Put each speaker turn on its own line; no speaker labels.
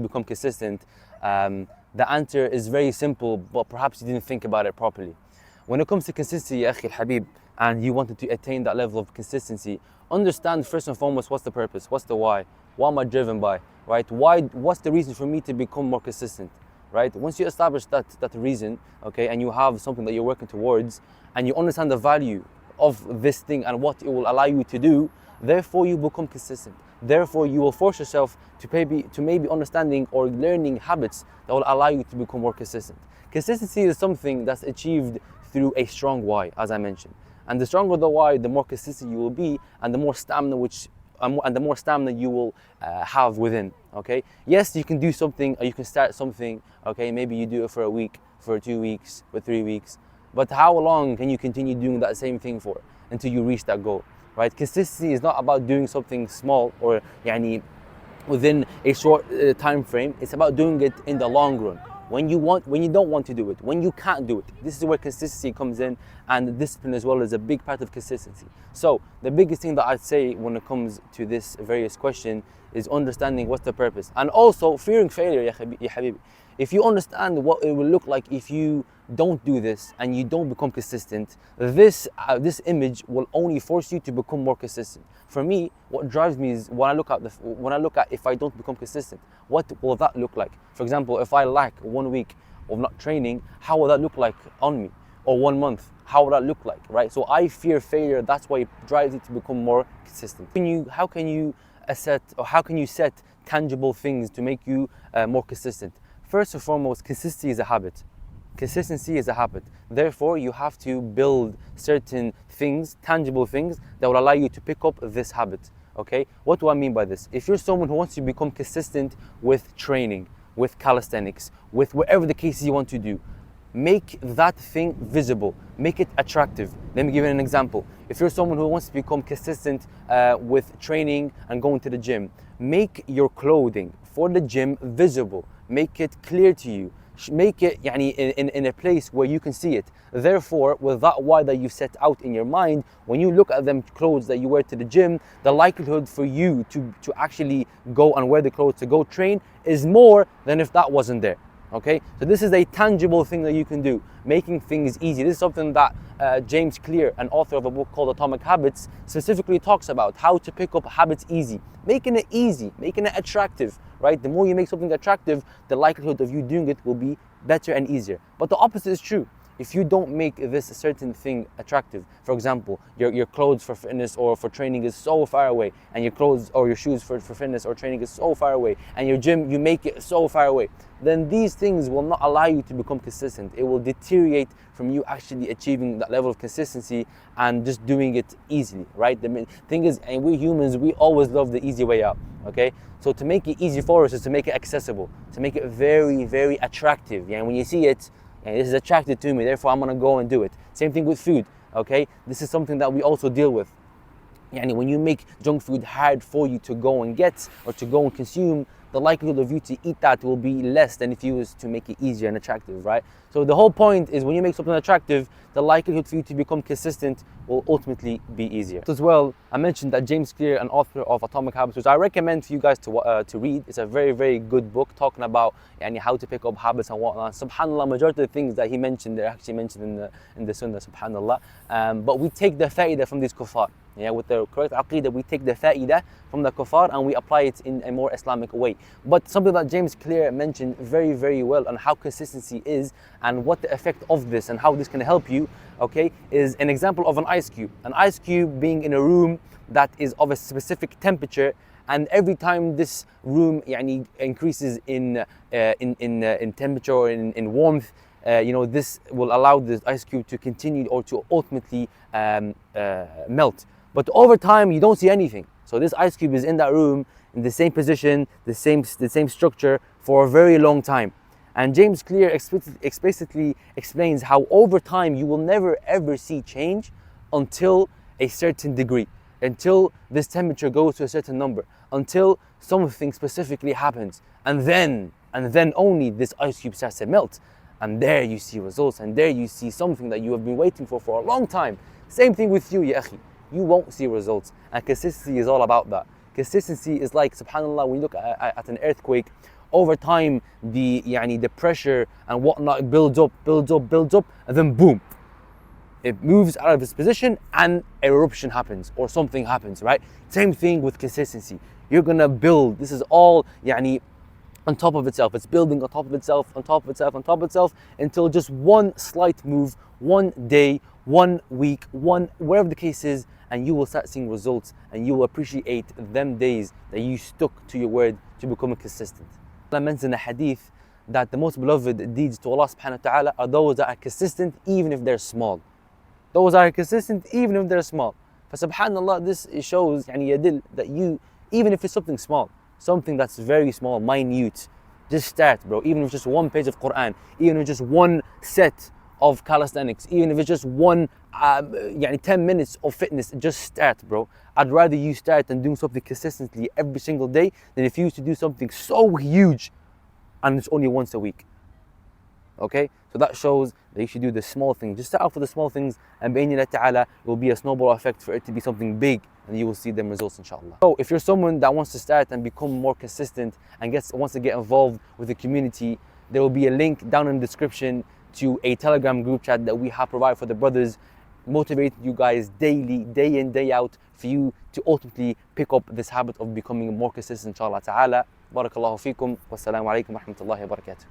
become consistent? The answer is very simple, but perhaps you didn't think about it properly. When it comes to consistency, ya akhi al-habib, and you wanted to attain that level of consistency, understand first and foremost what's the purpose, what's the why, what am I driven by, right? What's the reason for me to become more consistent, right? Once you establish that reason, okay, and you have something that you're working towards, and you understand the value of this thing and what it will allow you to do, therefore you become consistent. Therefore you will force yourself to maybe understanding or learning habits that will allow you to become more consistent. Consistency is something that's achieved through a strong why, as I mentioned. And the stronger the why, the more consistent you will be, and the more stamina you will have within. Okay. Yes, you can do something, or you can start something. Okay. Maybe you do it for a week, for 2 weeks, for 3 weeks. But how long can you continue doing that same thing for until you reach that goal? Right? Consistency is not about doing something small or within a short time frame. It's about doing it in the long run. When you don't want to do it, when you can't do it. This is where consistency comes in, and discipline as well is a big part of consistency. So the biggest thing that I'd say when it comes to this various question is understanding what's the purpose, and also fearing failure, ya habibi. If you understand what it will look like if you don't do this and you don't become consistent, this image will only force you to become more consistent. For me, what drives me is when I look at if I don't become consistent, what will that look like? For example, if I lack 1 week of not training, how will that look like on me? Or 1 month, how will that look like, right? So I fear failure. That's why it drives you to become more consistent. How can you set tangible things to make you more consistent? First and foremost, consistency is a habit. Consistency is a habit. Therefore, you have to build certain things, tangible things, that will allow you to pick up this habit. Okay? What do I mean by this? If you're someone who wants to become consistent with training, with calisthenics, with whatever the case you want to do, make that thing visible, make it attractive. Let me give you an example. If you're someone who wants to become consistent with training and going to the gym, make your clothing for the gym visible, make it clear to you, make it in a place where you can see it. Therefore, with that why that you set out in your mind, when you look at them clothes that you wear to the gym, the likelihood for you to actually go and wear the clothes to go train is more than if that wasn't there. Okay, so this is a tangible thing that you can do, making things easy. This is something that James Clear, an author of a book called Atomic Habits, specifically talks about, how to pick up habits easy, making it easy, making it attractive, right? The more you make something attractive, the likelihood of you doing it will be better and easier. But the opposite is true. If you don't make this certain thing attractive, for example, your clothes for fitness or for training is so far away, and your clothes or your shoes for fitness or training is so far away, and your gym, you make it so far away, then these things will not allow you to become consistent. It will deteriorate from you actually achieving that level of consistency and just doing it easily, right? The thing is, and we humans, we always love the easy way out, okay? So to make it easy for us is to make it accessible, to make it very, very attractive. Yeah, and when you see it, and this is attracted to me, therefore I'm gonna go and do it. Same thing with food, okay? This is something that we also deal with. And when you make junk food hard for you to go and get or to go and consume, the likelihood of you to eat that will be less than if you was to make it easier and attractive, right? So the whole point is, when you make something attractive, the likelihood for you to become consistent will ultimately be easier. As well, I mentioned that James Clear, an author of Atomic Habits, which I recommend for you guys to read. It's a very, very good book talking about how to pick up habits and whatnot. SubhanAllah, majority of the things that he mentioned, they're actually mentioned in the Sunnah, SubhanAllah. But we take the fa'idah from these kuffar. Yeah, with the correct aqidah, we take the fa'idah from the kuffar and we apply it in a more Islamic way. But something that James Clear mentioned very, very well on how consistency is and what the effect of this and how this can help you, okay, is an example of an ice cube. An ice cube being in a room that is of a specific temperature, and every time this room increases in temperature or in warmth, this will allow this ice cube to continue or to ultimately melt. But over time, you don't see anything. So this ice cube is in that room, in the same position, the same structure for a very long time. And James Clear explicitly explains how over time you will never ever see change until a certain degree, until this temperature goes to a certain number, until something specifically happens, and then only this ice cube starts to melt. And there you see results, and there you see something that you have been waiting for a long time. Same thing with you, ya akhi. You won't see results, and consistency is all about that. Consistency is like, subhanAllah, when you look at an earthquake, over time the pressure and whatnot builds up, and then boom, it moves out of its position and eruption happens or something happens, right? Same thing with consistency. You're gonna build, this is all on top of itself. It's building on top of itself, on top of itself, on top of itself, until just one slight move, one day, 1 week, whatever the case is, and you will start seeing results, and you will appreciate them days that you stuck to your word to become consistent. Allah mentions in the hadith that the most beloved deeds to Allah subhanahu wa ta'ala are those that are consistent even if they're small. Those are consistent even if they're small. For subhanallah, this shows yadil that you, even if it's something small, something that's very small, minute, just start, bro. Even if it's just one page of Quran, even if it's just one set of calisthenics, even if it's just 10 minutes of fitness, just start, bro. I'd rather you start and doing something consistently every single day than if you used to do something so huge and it's only once a week. Okay, so that shows that you should do the small things. Just start off with the small things, and bi'idhnillah ta'ala, it will be a snowball effect for it to be something big, and you will see them results, inshallah. So if you're someone that wants to start and become more consistent and wants to get involved with the community, there will be a link down in the description to a Telegram group chat that we have provided for the brothers, motivating you guys daily, day in, day out, for you to ultimately pick up this habit of becoming more consistent, inshallah ta'ala. Barakallahu feekum. Wassalamu alaikum wa rahmatullahi wa barakatuh.